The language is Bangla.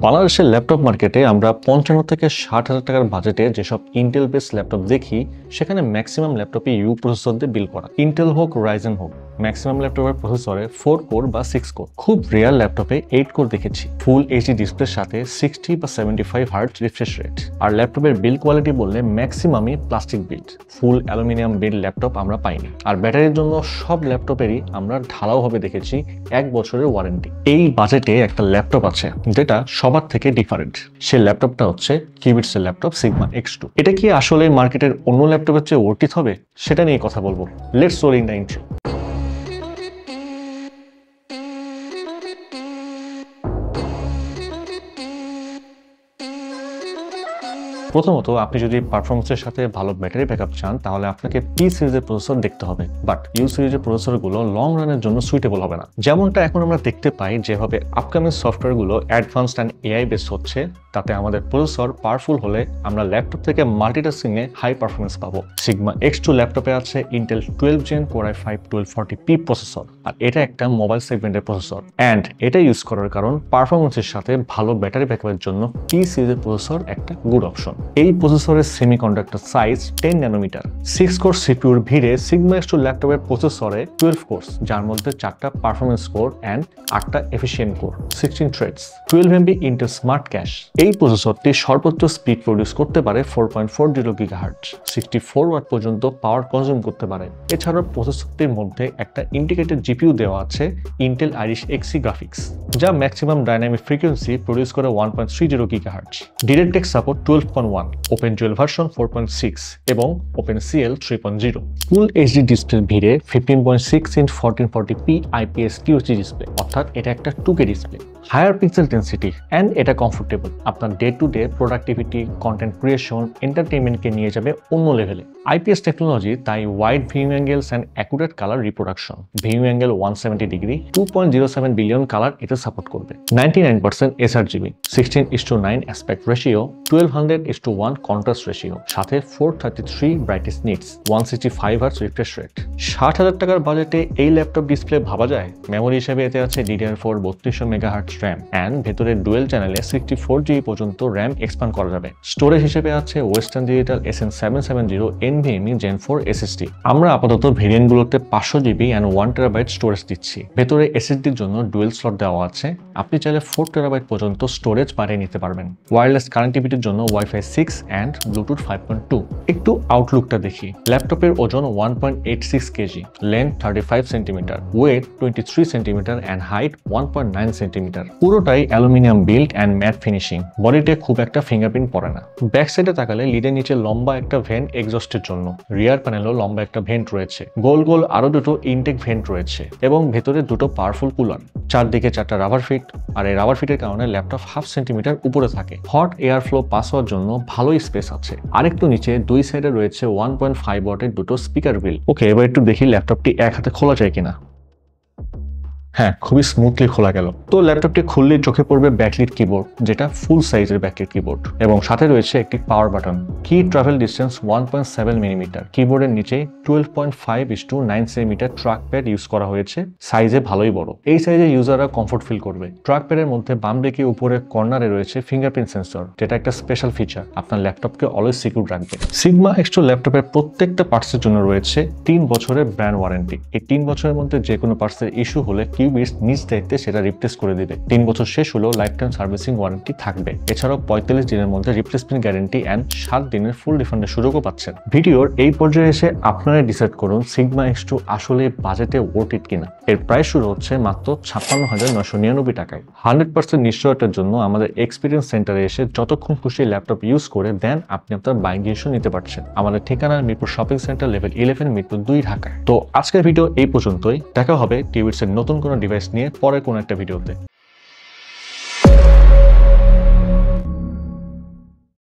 বাংলাদেশের ল্যাপটপ মার্কেটে আমরা ৫৫ থেকে ৬০,০০০ টাকার বাজেটে যেসব ইন্টেল বেস ল্যাপটপ দেখি সেখানে ম্যাক্সিমাম ল্যাপটপে ইউ প্রসেসর দিয়ে বিল করা। ইন্টেল হোক রাইজেন হোক, ম্যাক্সিমাম ল্যাপটপের প্রসেসরে 4 কোর বা 6 কোর। খুব রেয়ার ল্যাপটপে 8 কোর দেখেছি, ফুল এইচডি ডিসপ্লের সাথে 60 বা 75 হার্টজ রিফ্রেশ রেট। আর ল্যাপটপের বিল্ড কোয়ালিটি বললে ম্যাক্সিমামই প্লাস্টিক বিল্ড, ফুল অ্যালুমিনিয়াম বিল্ড ল্যাপটপ আমরা পাইনি। আর ব্যাটারির জন্য সব ল্যাপটপেরই আমরা ঢালাওভাবে দেখেছি 1 বছরের ওয়ারেন্টি। এই বাজেটে একটা ল্যাপটপ আছে যেটা সবার থেকে ডিফারেন্ট। সেই ল্যাপটপটা হচ্ছে কিউবিটসের ল্যাপটপ সিগমা X2। এটা কি আসলে মার্কেটের অন্য ল্যাপটপের চেয়ে অর্থিত হবে, সেটা নিয়ে কথা বলবো। Let's role in the intro. প্রথমত, আপনি যদি পারফরমেন্সের সাথে ভালো ব্যাটারি ব্যাকআপ চান তাহলে আপনাকে পি সিরিজের প্রসেসর দেখতে হবে, বাট ইউ সিরিজের প্রসেসরগুলো লং রানের জন্য সুইটেবল হবে না। যেমনটা এখন আমরা দেখতে পাই, যেভাবে আপকামিং সফটওয়্যারগুলো অ্যাডভান্সড অ্যান্ড এআই বেস হচ্ছে, তাতে আমাদের প্রসেসর পাওয়ারফুল হলে আমরা ল্যাপটপ থেকে মাল্টিটাস্কিংয়ে হাই পারফরমেন্স পাবো। সিগমা X2 ল্যাপটপে আছে Intel 12 Gen Core i5 1240p processor, আর এটা একটা মোবাইল সেগমেন্টের প্রসেসর। অ্যান্ড এটা ইউজ করার কারণ পারফরমেন্সের সাথে ভালো ব্যাটারি ব্যাকআপের জন্য পি সিরিজের প্রসেসর একটা গুড অপশন। এই প্রসেসরের সেমিকন্ডাক্টর সাইজ 10 ন্যানোমিটার। 6 কোর সিপিইউর ভিড়ে সিগমা X2 ল্যাপটপের প্রসেসরে 12 কোর্স, যার মধ্যে 4টা পারফরমেন্স কোর অ্যান্ড 8টা efficient core, 16 threads, 12 MB Intel smart cache. এই প্রসেসরটি সর্বোচ্চ স্পিড প্রডিউস করতে পারে 4.40 GHz, 64 ওয়াট পর্যন্ত পাওয়ার কনজিউম করতে পারে। এছাড়াও প্রসেসরটির মধ্যে একটা ইন্টিগ্রেটেড জিপিইউ দেওয়া আছে ইন্টেল আইরিশ Xe গ্রাফিক্স, যা ম্যাক্সিমাম ডাইনামিক ফ্রিকোয়েন্সি প্রডিউস করে 1.30 GHz। DirectX support 12.1, OpenGL version 4.6 এবং OpenCL 3.0। ফুল এইচডি ডিসপ্লে ভিড়ে 15.6 inch 1440p IPS QHD display, অর্থাৎ এটা একটা 2K display. Higher pixel density and এটা কমফোর্টেবল, আপনার day to day productivity, content creation, এন্টারটেইনমেন্টকে নিয়ে যাবে অন্য লেভেলে। IPS টেকনোলজি, তাই wide viewing angles and accurate colour reproduction. Viewing angle 170 degree, 2.07 billion colour এটা সাপোর্ট করবে। 99% sRGB, 16:9 aspect ratio, 1200:1 contrast ratio, সাথে 433 brightness nits, 165 hertz refresh rate. 60,000 টাকার বাজেটে এই ল্যাপটপ ডিসপ্লে ভাবা যায়? মেমোরি হিসেবে এতে আছে DDR4 3200 মেগাহার্টজ র্যাম অ্যান্ড ভেতরে ডুয়েল চ্যানেলে 64GB পর্যন্ত র্যাম এক্সপ্যান্ড করা যাবে। স্টোরেজ হিসেবে আছে western digital SN770 NVMe Gen 4 SSD। আমরা আপাতত ভেরিয়েন্টগুলোতে 500GB অ্যান্ড 1TB স্টোরেজ দিচ্ছি। ভেতরে SSDর জন্য ডুয়েল স্লট দেওয়া আছে, আপনি চাইলে 4TB পর্যন্ত স্টোরেজ বাড়িয়ে নিতে পারবেন। ওয়্যারলেস কানেক্টিভিটির জন্য Wi-Fi 6 অ্যান্ড ব্লুটুথ 5.2। একটু আউটলুকটা দেখি। ল্যাপটপের ওজন 1.86 KG, length 35 centimetre, weight 23 centimetre and height 1.9 centimetre. পুরোটাই aluminium build and matte finishing. বডিতে খুব একটা ফিঙ্গারপ্রিন্ট পড়ে না। ব্যাক সাইডে তাকালে লিডের নিচে লম্বা একটা ভেন্ট এক্সস্টের জন্য, রিয়ার প্যানেলও লম্বা একটা ভেন্ট রয়েছে, গোল গোল আরো দুটো ইনটেক ভেন্ট রয়েছে এবং ভেতরে দুটো পাওয়ারফুল কুলার। চারদিকে 4টা রাবার ফিট, আর এই রাবার ফিটের কারণে ল্যাপটপ 1/2 সেন্টিমিটার উপরে থাকে। হট এয়ার ফ্লো পাস হওয়ার জন্য ভালোই স্পেস আছে। আরেকটু নিচে দুই সাইডে রয়েছে 1.5 ওয়াটের দুটো স্পিকার গ্রিল। ওকে, এবার একটু দেখি ল্যাপটপটি এক হাতে খোলা যায় কিনা। হ্যাঁ, খুবই স্মুথলি খোলা গেল। তো ল্যাপটপটি খুললেই চোখে পড়বে ব্যাকলিট কিবোর্ড, যেটা ফুল সাইজের ব্যাকলিট কিবোর্ড, এবং সাথে রয়েছে একটি পাওয়ার বাটন। কি ট্রাভেল ডিস্টেন্স 1.7 মিলিমিটার। কিবোর্ডের নিচে 12.5:9 সেন্টিমিটার ট্র্যাক প্যাড ইউজ করা হয়েছে, সাইজে ভালোই বড়। এই সাইজে ইউজাররা কমফোর্ট ফিল করবে। ট্র্যাক প্যাডের মধ্যে বাম দিকে উপরে কর্নারে রয়েছে ফিঙ্গারপ্রিন্ট সেন্সর, যেটা একটা স্পেশাল ফিচার, আপনার ল্যাপটপকে অলওয়েজ সিকিউর রাখবে। সিগমা X2 ল্যাপটপের প্রত্যেকটা পার্টসের জন্য রয়েছে 3 বছরের ব্র্যান্ড ওয়ারেন্টি। এই 3 বছরের মধ্যে যে কোনো পার্টসের ইস্যু হলে কিউবিটস নিজ দায়িত্বে সেটা রিপ্লেস করে দিবে। 3 বছর শেষ হলেও লাইফ টাইম সার্ভিসিং ওয়ারেন্টি থাকবে। এছাড়াও 45 দিনের মধ্যে রিপ্লেসমেন্ট গ্যারান্টি অ্যান্ড 7 দিনের ফুল রিফান্ডের সুযোগও পাচ্ছেন। ভিডিওর এই পর্যায়ে এসে আপনারা ডিসাইড করুন সিগমা X2 আসলে বাজেটে ওয়ার্থ ইট কিনা। এর প্রাইস শুরু হচ্ছে মাত্র 56,999 টাকায়। 100% নিশ্চয়তার জন্য আমাদের এক্সপিরিয়েন্স সেন্টারে এসে যতক্ষণ খুশি ল্যাপটপ ইউজ করে দেন আপনি আপনার বাইং ডিসিশন নিতে পারছেন। আমাদের ঠিকানা Mirpur shopping centre, level 11, Mirpur 2, Dhaka. তো আজকের ভিডিও এই পর্যন্তই। দেখা হবে কিউবিটসের নতুন কোনো ডিভাইস নিয়ে পরে কোনো একটা ভিডিওতে।